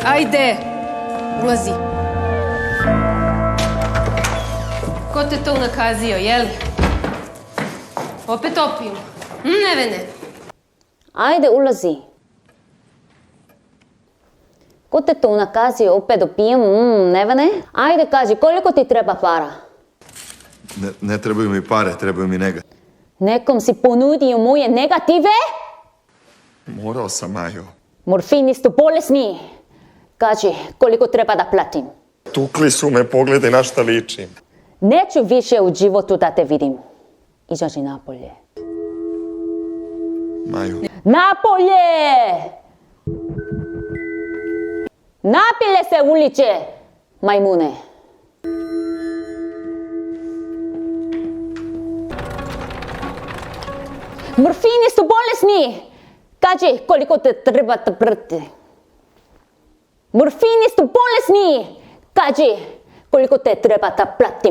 Ajde, ulazi. Ko te to unakazio, jeli? Opet opijum. Nevene. Ajde, ulazi. Ko te to unakazio, opet opijem, Nevene? Ajde, kaži, koliko ti treba para? Ne trebaju mi pare, trebaju mi nega. Nekom si ponudio moje negative? Morao sam, Majo. Morfini su bolesni. Kaži, koliko treba da platim? Tukli su me, pogledaj na šta ličim. Neću više u životu da te vidim. Izađi napolje. Majo. Napolje! Napilje se uliče, majmune. Morfini su bolesni. Kaži, koliko te treba da prati. Morfini su bolesni. Kaži, koliko te treba da platim.